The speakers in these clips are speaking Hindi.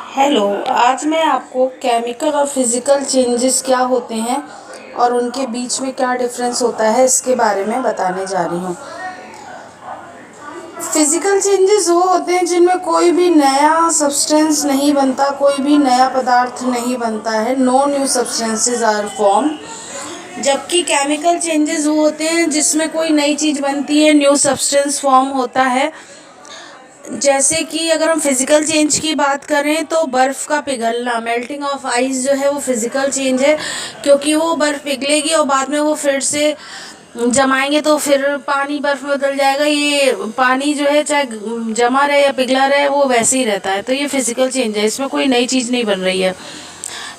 हेलो। आज मैं आपको केमिकल और फिज़िकल चेंजेस क्या होते हैं और उनके बीच में क्या डिफरेंस होता है इसके बारे में बताने जा रही हूँ। फिज़िकल चेंजेस वो होते हैं जिनमें कोई भी नया सब्सटेंस नहीं बनता, कोई भी नया पदार्थ नहीं बनता है। No new substances are form. जबकि केमिकल चेंजेस वो होते हैं जिसमें कोई नई चीज़ बनती है, न्यू सब्सटेंस फॉर्म होता है। जैसे कि अगर हम फिज़िकल चेंज की बात करें तो बर्फ़ का पिघलना, मेल्टिंग ऑफ आइस जो है वो फिज़िकल चेंज है, क्योंकि वो बर्फ़ पिघलेगी और बाद में वो फिर से जमाएंगे तो फिर पानी बर्फ़ में बदल जाएगा। ये पानी जो है चाहे जमा रहे या पिघला रहे वो वैसे ही रहता है, तो ये फिज़िकल चेंज है, इसमें कोई नई चीज़ नहीं बन रही है।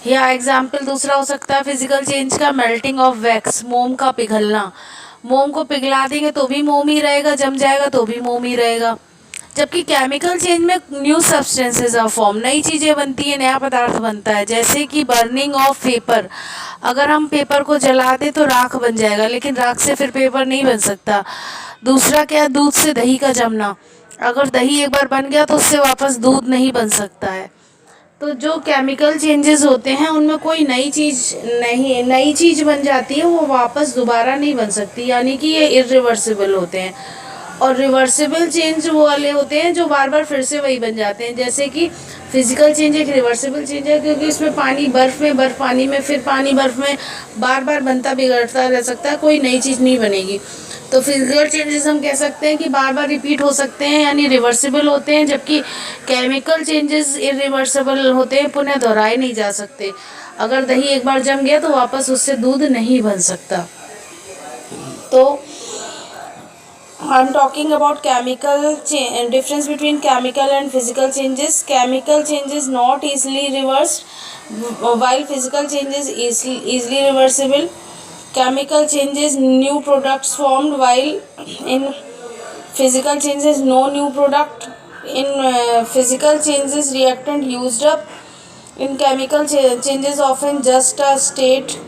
या एग्जाम्पल दूसरा हो सकता है फिज़िकल चेंज का, मेल्टिंग ऑफ वैक्स, मोम का पिघलना। मोम को पिघला देंगे तो भी मोम ही रहेगा, जम जाएगा तो भी मोम ही रहेगा। जबकि केमिकल चेंज में न्यू सब्सटेंसेस ऑफ फॉर्म, नई चीज़ें बनती है, नया पदार्थ बनता है। जैसे कि बर्निंग ऑफ पेपर, अगर हम पेपर को जला दें तो राख बन जाएगा, लेकिन राख से फिर पेपर नहीं बन सकता। दूसरा क्या है, दूध से दही का जमना, अगर दही एक बार बन गया तो उससे वापस दूध नहीं बन सकता है। तो जो केमिकल चेंजेस होते हैं उनमें कोई नई चीज़ बन जाती है, वो वापस दोबारा नहीं बन सकती, यानी कि ये इरिवर्सिबल होते हैं। और रिवर्सिबल चेंज वो वाले होते हैं जो बार बार फिर से वही बन जाते हैं। जैसे कि फिजिकल चेंज एक रिवर्सिबल चेंज है, क्योंकि इसमें पानी बर्फ़ में, बर्फ़ पानी में, फिर पानी बर्फ़ में बार बार बनता बिगड़ता रह सकता है, कोई नई चीज़ नहीं बनेगी। तो फिजिकल चेंजेस हम कह सकते हैं कि बार बार रिपीट हो सकते हैं, यानी रिवर्सिबल होते हैं। जबकि केमिकल चेंजेस इरिवर्सिबल होते हैं, पुनः दोहराए नहीं जा सकते। अगर दही एक बार जम गया तो वापस उससे दूध नहीं बन सकता। तो I'm talking about difference between chemical and physical changes. Chemical changes not easily reversed, while physical changes easily reversible. Chemical changes new products formed, while in physical changes no new product. In physical changes reactant used up. In chemical changes often just a state.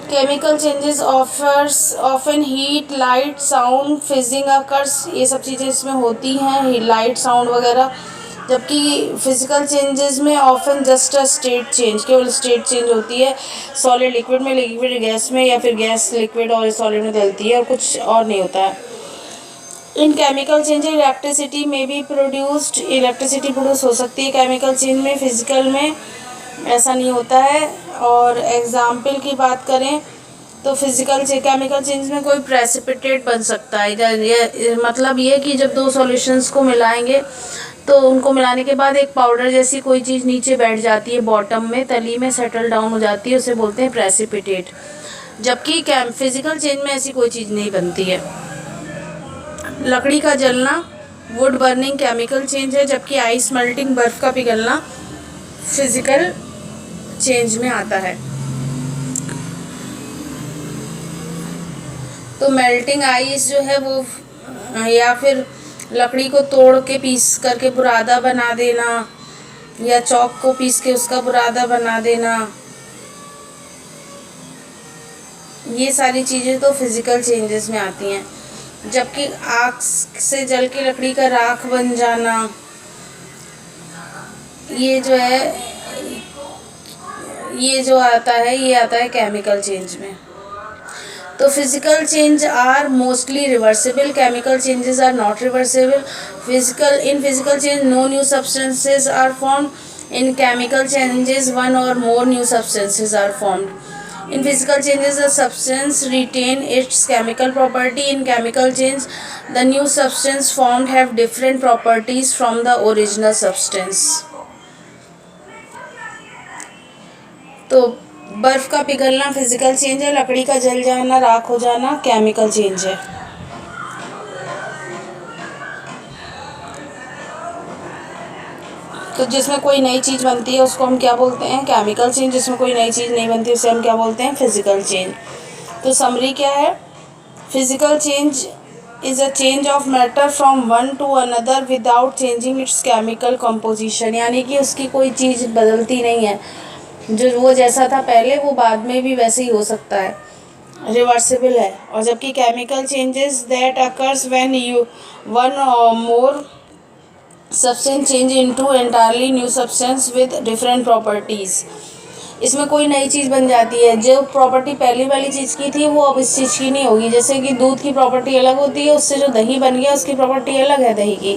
Chemical changes offers often heat, light, sound, fizzing occurs, ये सब चीज़ें इसमें होती हैं, लाइट, साउंड वगैरह। जबकि फिजिकल चेंजेस में often just a state change, केवल स्टेट चेंज होती है, सॉलिड लिक्विड में, लिक्विड गैस में, या फिर गैस लिक्विड और सॉलिड में बदलती है, और कुछ और नहीं होता है। इन केमिकल चेंज इलेक्ट्रिसिटी में भी प्रोड्यूस्ड, इलेक्ट्रिसिटी प्रोड्यूस हो सकती है केमिकल चेंज में, फिजिकल में ऐसा नहीं होता है। और एग्ज़ाम्पल की बात करें तो फिज़िकल से केमिकल चेंज में कोई प्रेसिपिटेट बन सकता है। ये मतलब ये कि जब दो सॉल्यूशंस को मिलाएंगे तो उनको मिलाने के बाद एक पाउडर जैसी कोई चीज़ नीचे बैठ जाती है, बॉटम में, तली में सेटल डाउन हो जाती है, उसे बोलते हैं प्रेसिपिटेट। जबकि फिज़िकल चेंज में ऐसी कोई चीज़ नहीं बनती है। लकड़ी का जलना, वुड बर्निंग, केमिकल चेंज है, जबकि आइस मेल्टिंग, बर्फ़ का पिघलना, फिज़िकल चेंज में आता है। तो मेल्टिंग आइस जो है वो, या फिर लकड़ी को तोड़ के पीस करके बुरादा बना देना, या चौक को पीस के उसका बुरादा बना देना, ये सारी चीज़ें तो फिज़िकल चेंजेस में आती हैं। जबकि आग से जल के लकड़ी का राख बन जाना, ये जो आता है ये आता है केमिकल चेंज में। तो physical change are mostly reversible, chemical changes are not reversible. In physical change no new substances are formed. In chemical changes one or more new substances are formed. In physical changes the substance retain its chemical property. In chemical change the new substance formed have different properties from the original substance. तो बर्फ़ का पिघलना फिजिकल चेंज है, लकड़ी का जल जाना, राख हो जाना केमिकल चेंज है। तो जिसमें कोई नई चीज़ बनती है उसको हम क्या बोलते हैं, केमिकल चेंज। जिसमें कोई नई चीज़ नहीं बनती उसे हम क्या बोलते हैं, फिजिकल चेंज। तो समरी क्या है, physical change is a change of matter from one two another without changing it's chemical composition, यानी कि उसकी कोई चीज़ बदलती नहीं है, जो वो जैसा था पहले वो बाद में भी वैसे ही हो सकता है, रिवर्सिबल है। और जबकि chemical changes that occurs when one or more substance change into entirely new substance with different properties। इसमें कोई नई चीज़ बन जाती है, जो प्रॉपर्टी पहली वाली चीज़ की थी वो अब इस चीज़ की नहीं होगी। जैसे कि दूध की प्रॉपर्टी अलग होती है, उससे जो दही बन गया उसकी प्रॉपर्टी अलग है, दही की,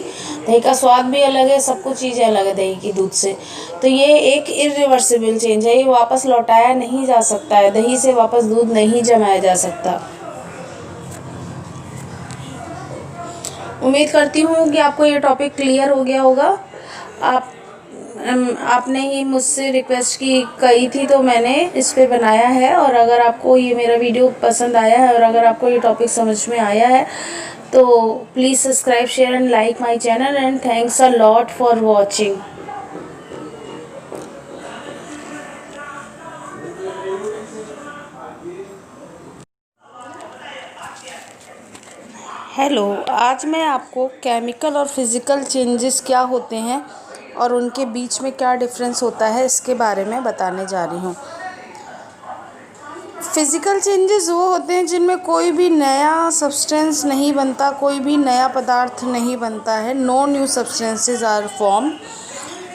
दही का स्वाद भी अलग है, सब कुछ चीज़ें अलग है दही की दूध से। तो ये एक इरिवर्सिबल चेंज है, ये वापस लौटाया नहीं जा सकता है, दही से वापस दूध नहीं जमाया जा सकता। उम्मीद करती हूँ कि आपको ये टॉपिक क्लियर हो गया होगा। आपने ही मुझसे रिक्वेस्ट कही थी तो मैंने इस पे बनाया है। और अगर आपको ये मेरा वीडियो पसंद आया है और अगर आपको ये टॉपिक समझ में आया है तो please subscribe, share and like my channel and thanks a lot for watching. Hello, आज मैं आपको केमिकल और फिज़िकल चेंजेस क्या होते हैं और उनके बीच में क्या डिफरेंस होता है इसके बारे में बताने जा रही हूँ। फिज़िकल चेंजेस वो होते हैं जिनमें कोई भी नया सब्सटेंस नहीं बनता, कोई भी नया पदार्थ नहीं बनता है। No new substances are form.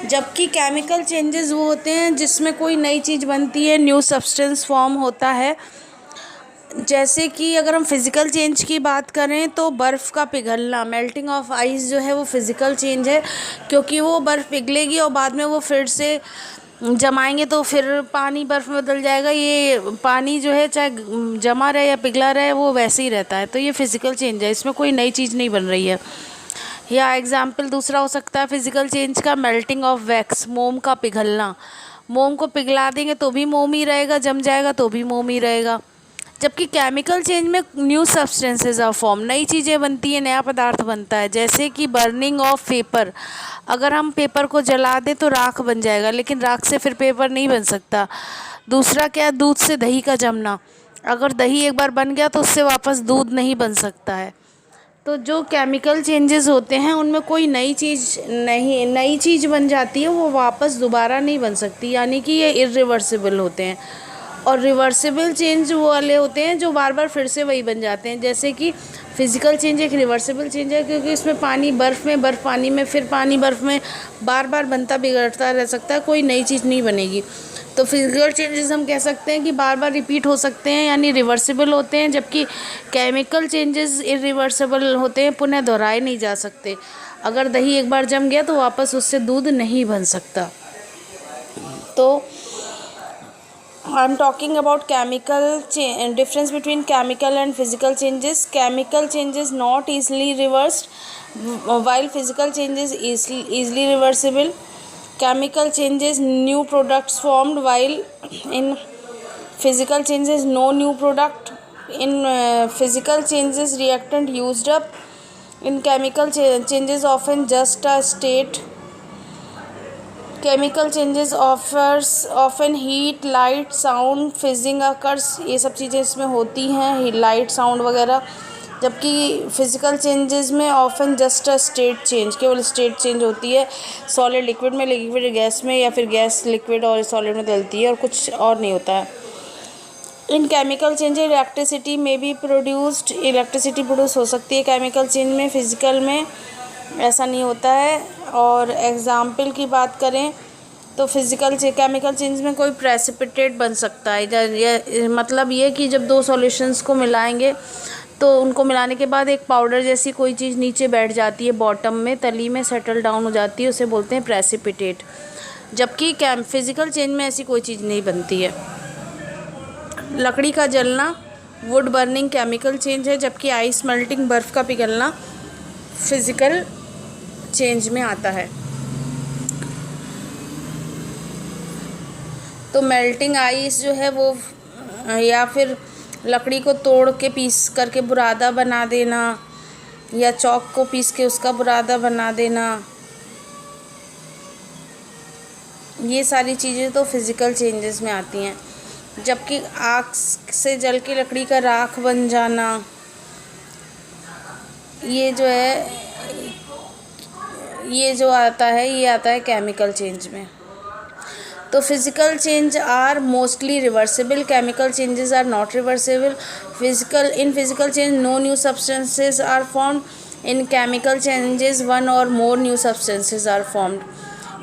जबकि केमिकल चेंजेस वो होते हैं जिसमें कोई नई चीज़ बनती है, न्यू सब्सटेंस फॉर्म होता है। जैसे कि अगर हम फिज़िकल चेंज की बात करें तो बर्फ़ का पिघलना, मेल्टिंग ऑफ आइस जो है वो फिज़िकल चेंज है, क्योंकि वो बर्फ़ पिघलेगी और बाद में वो फिर से जमाएंगे तो फिर पानी बर्फ़ में बदल जाएगा। ये पानी जो है चाहे जमा रहे या पिघला रहे वो वैसे ही रहता है, तो ये फिज़िकल चेंज है, इसमें कोई नई चीज़ नहीं बन रही है। या एग्ज़ाम्पल दूसरा हो सकता है फिज़िकल चेंज का, मेल्टिंग ऑफ वैक्स, मोम का पिघलना। मोम को पिघला देंगे तो भी मोम ही रहेगा, जम जाएगा तो भी मोम ही रहेगा। जबकि केमिकल चेंज में न्यू सब्सटेंसेस आर फॉर्म, नई चीज़ें बनती हैं, नया पदार्थ बनता है। जैसे कि बर्निंग ऑफ पेपर, अगर हम पेपर को जला दें तो राख बन जाएगा, लेकिन राख से फिर पेपर नहीं बन सकता। दूसरा क्या, दूध से दही का जमना, अगर दही एक बार बन गया तो उससे वापस दूध नहीं बन सकता है। तो जो केमिकल चेंजेस होते हैं उनमें कोई नई चीज़ बन जाती है, वो वापस दोबारा नहीं बन सकती, यानी कि ये इरिवर्सिबल होते हैं। और रिवर्सिबल चेंज वो वाले होते हैं जो बार बार फिर से वही बन जाते हैं। जैसे कि फिज़िकल चेंज एक रिवर्सिबल चेंज है, क्योंकि इसमें पानी बर्फ़ में, बर्फ़ पानी में, फिर पानी बर्फ़ में बार बार बनता बिगड़ता रह सकता है, कोई नई चीज़ नहीं बनेगी। तो फिज़िकल चेंजेस हम कह सकते हैं कि बार बार रिपीट हो सकते हैं, यानी रिवर्सिबल होते हैं। जबकि केमिकल चेंजेस इरिवर्सिबल होते हैं, पुनः दोहराए नहीं जा सकते। अगर दही एक बार जम गया तो वापस उससे दूध नहीं बन सकता। तो I'm talking about difference between chemical and physical changes. Chemical changes not easily reversed, while physical changes easily reversible. Chemical changes new products formed, while in physical changes no new product. In physical changes reactant used up. In chemical changes often just a state. Chemical changes often heat, light, sound, fizzing occurs, ये सब चीज़ें इसमें होती हैं, लाइट, साउंड वगैरह। जबकि फिज़िकल चेंजेस में often just a state change, केवल स्टेट चेंज होती है, सॉलिड लिक्विड में, लिक्विड गैस में, या फिर गैस लिक्विड और सॉलिड में बदलती है और कुछ और नहीं होता है। इन केमिकल चेंज इलेक्ट्रिसिटी में भी प्रोड्यूस्ड, इलेक्ट्रिसिटी प्रोड्यूस हो सकती है केमिकल चेंज में, फिज़िकल में ऐसा नहीं होता है। और एग्ज़ाम्पल की बात करें तो केमिकल चेंज में कोई प्रेसिपिटेट बन सकता है। मतलब ये कि जब दो सॉल्यूशंस को मिलाएंगे तो उनको मिलाने के बाद एक पाउडर जैसी कोई चीज़ नीचे बैठ जाती है, बॉटम में, तली में सेटल डाउन हो जाती है, उसे बोलते हैं प्रेसिपिटेट। जबकि फिज़िकल चेंज में ऐसी कोई चीज़ नहीं बनती है। लकड़ी का जलना, वुड बर्निंग केमिकल चेंज है, जबकि आइस मेल्टिंग, बर्फ़ का पिघलना फिज़िकल चेंज में आता है। तो मेल्टिंग आइस जो है वो, या फिर लकड़ी को तोड़ के पीस करके बुरादा बना देना, या चॉक को पीस के उसका बुरादा बना देना, ये सारी चीज़ें तो फिज़िकल चेंजेस में आती हैं। जबकि आग से जल के लकड़ी का राख बन जाना, ये जो आता है ये आता है केमिकल चेंज में। तो physical change are mostly reversible, chemical changes are not reversible. Physical change no new substances are form, In chemical changes, one or more new substances are formed.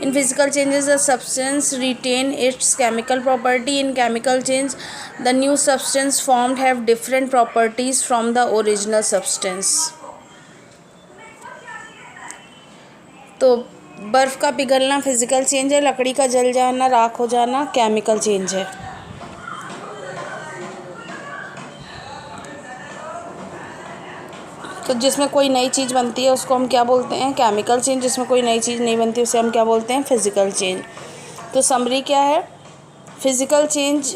In physical changes, the substance retain its chemical property. In chemical change, the new substance formed have different properties from the original substance. तो बर्फ़ का पिघलना फिजिकल चेंज है, लकड़ी का जल जाना, राख हो जाना केमिकल चेंज है। तो जिसमें कोई नई चीज़ बनती है उसको हम क्या बोलते हैं? Chemical change. जिसमें कोई नई चीज़ नहीं बनती उसे हम क्या बोलते हैं? Physical change. तो समरी क्या है? Physical change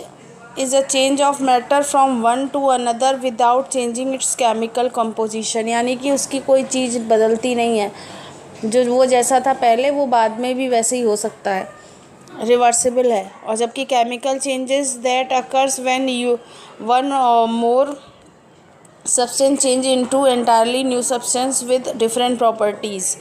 is a change of matter from one two another without changing it's chemical composition, यानी कि उसकी कोई चीज़ बदलती नहीं है, जो वो जैसा था पहले वो बाद में भी वैसे ही हो सकता है, रिवर्सिबल है। और जबकि chemical changes that occurs when you one or more substance change into entirely new substance with different properties.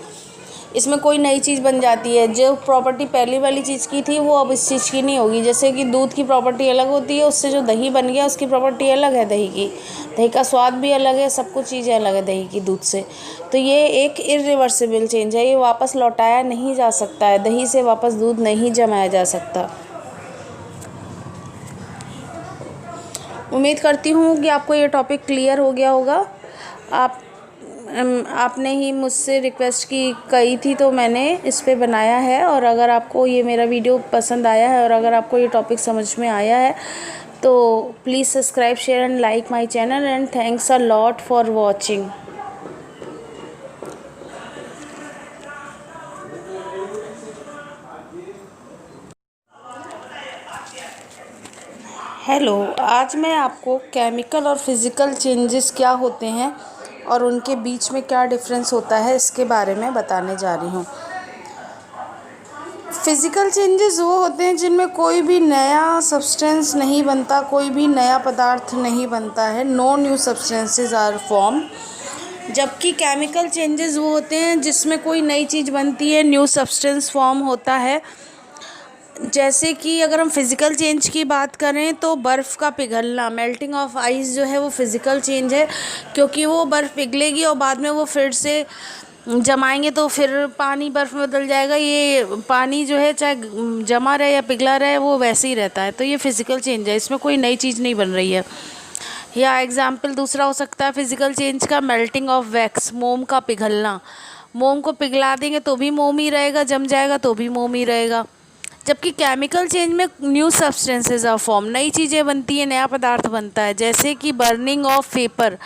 इसमें कोई नई चीज़ बन जाती है, जो प्रॉपर्टी पहली वाली चीज़ की थी वो अब इस चीज़ की नहीं होगी। जैसे कि दूध की प्रॉपर्टी अलग होती है, उससे जो दही बन गया उसकी प्रॉपर्टी अलग है दही की, दही का स्वाद भी अलग है, सब कुछ चीज़ें अलग है दही की दूध से। तो ये एक इरिवर्सिबल चेंज है, ये वापस लौटाया नहीं जा सकता है, दही से वापस दूध नहीं जमाया जा सकता। उम्मीद करती हूँ कि आपको ये टॉपिक क्लियर हो गया होगा। आपने ही मुझसे रिक्वेस्ट कही थी तो मैंने इस पे बनाया है। और अगर आपको ये मेरा वीडियो पसंद आया है और अगर आपको ये टॉपिक समझ में आया है तो please subscribe, share and like my channel and thanks a lot for watching. Hello, आज मैं आपको केमिकल और फिज़िकल चेंजेस क्या होते हैं और उनके बीच में क्या डिफरेंस होता है इसके बारे में बताने जा रही हूँ। फिज़िकल चेंजेस वो होते हैं जिनमें कोई भी नया सब्सटेंस नहीं बनता, कोई भी नया पदार्थ नहीं बनता है। No new substances are form. जबकि केमिकल चेंजेस वो होते हैं जिसमें कोई नई चीज़ बनती है, न्यू सब्सटेंस फॉर्म होता है। जैसे कि अगर हम फिज़िकल चेंज की बात करें तो बर्फ़ का पिघलना, मेल्टिंग ऑफ आइस जो है वो फिज़िकल चेंज है, क्योंकि वो बर्फ़ पिघलेगी और बाद में वो फिर से जमाएंगे तो फिर पानी बर्फ़ में बदल जाएगा। ये पानी जो है चाहे जमा रहे या पिघला रहे वो वैसे ही रहता है। तो ये फिज़िकल चेंज है, इसमें कोई नई चीज़ नहीं बन रही है। या एग्जाम्पल दूसरा हो सकता है फिज़िकल चेंज का, मेल्टिंग ऑफ वैक्स, मोम का पिघलना। मोम को पिघला देंगे तो भी मोम ही रहेगा, जम जाएगा तो भी मोम ही रहेगा। जबकि केमिकल चेंज में न्यू सब्सटेंसेस आर फॉर्म, नई चीज़ें बनती हैं, नया पदार्थ बनता है। जैसे कि बर्निंग ऑफ पेपर,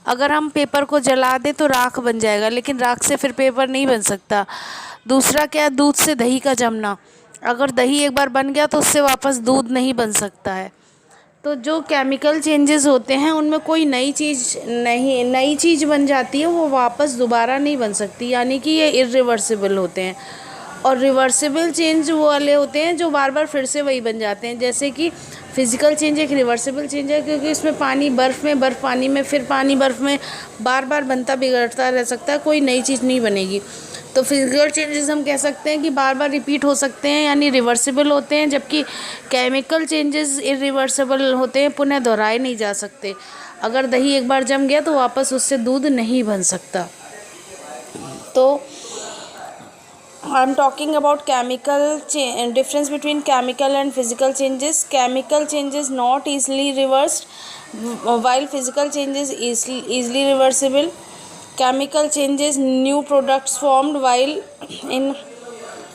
अगर हम पेपर को जला दें तो राख बन जाएगा, लेकिन राख से फिर पेपर नहीं बन सकता। दूसरा क्या, दूध से दही का जमना, अगर दही एक बार बन गया तो उससे वापस दूध नहीं बन सकता है। तो जो केमिकल चेंजेस होते हैं उनमें कोई नई चीज़ बन जाती है, वो वापस दोबारा नहीं बन सकती, यानी कि ये इरिवर्सिबल होते हैं। और रिवर्सिबल चेंज वो वाले होते हैं जो बार बार फिर से वही बन जाते हैं। जैसे कि फिज़िकल चेंज एक रिवर्सिबल चेंज है, क्योंकि इसमें पानी बर्फ़ में, बर्फ़ पानी में, फिर पानी बर्फ़ में बार बार बनता बिगड़ता रह सकता है, कोई नई चीज़ नहीं बनेगी। तो फिज़िकल चेंजेस हम कह सकते हैं कि बार बार रिपीट हो सकते हैं, यानी रिवर्सिबल होते हैं। जबकि केमिकल चेंजेस इरिवर्सिबल होते हैं, पुनः दोहराए नहीं जा सकते। अगर दही एक बार जम गया तो वापस उससे दूध नहीं बन सकता। तो I'm talking about difference between chemical and physical changes. Chemical changes not easily reversed, while physical changes easily reversible. Chemical changes new products formed, while in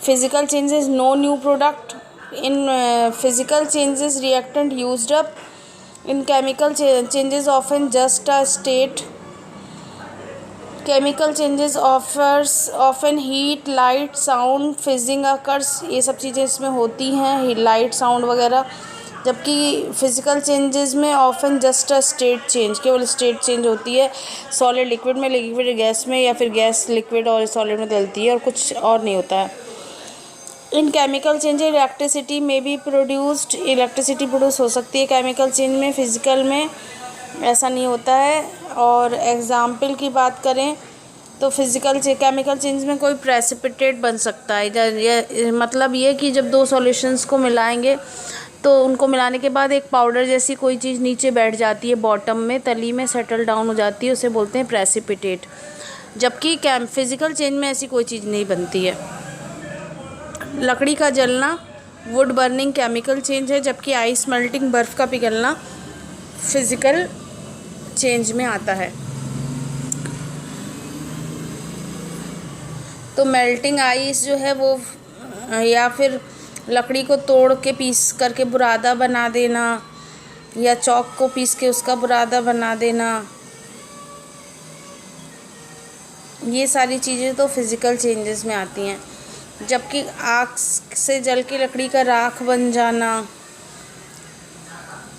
physical changes no new product. In physical changes reactant used up. In chemical changes often just a state. Chemical changes often heat, light, sound, fizzing occurs, ये सब चीज़ें इसमें होती हैं, लाइट, साउंड वगैरह। जबकि फिज़िकल चेंजेस में often just a state change, केवल स्टेट चेंज होती है, सॉलिड लिक्विड में, लिक्विड गैस में, या फिर गैस लिक्विड और सॉलिड में बदलती है और कुछ और नहीं होता है। इन केमिकल चेंज इलेक्ट्रिसिटी में भी प्रोड्यूस्ड, इलेक्ट्रिसिटी प्रोड्यूस हो सकती है केमिकल चेंज में, फिज़िकल में ऐसा नहीं होता है। और एग्ज़ाम्पल की बात करें तो केमिकल चेंज में कोई प्रेसिपिटेट बन सकता है। मतलब ये कि जब दो सॉल्यूशंस को मिलाएंगे तो उनको मिलाने के बाद एक पाउडर जैसी कोई चीज़ नीचे बैठ जाती है, बॉटम में, तली में सेटल डाउन हो जाती है, उसे बोलते हैं प्रेसिपिटेट। जबकि फिज़िकल चेंज में ऐसी कोई चीज़ नहीं बनती है। लकड़ी का जलना वुड बर्निंग केमिकल चेंज है, जबकि आइस मेल्टिंग बर्फ़ का पिघलना फिज़िकल चेंज में आता है। तो मेल्टिंग आइस जो है वो या फिर लकड़ी को तोड़ के पीस करके बुरादा बना देना, या चॉक को पीस के उसका बुरादा बना देना, ये सारी चीज़ें तो फिज़िकल चेंजेस में आती हैं। जबकि आग से जल के लकड़ी का राख बन जाना,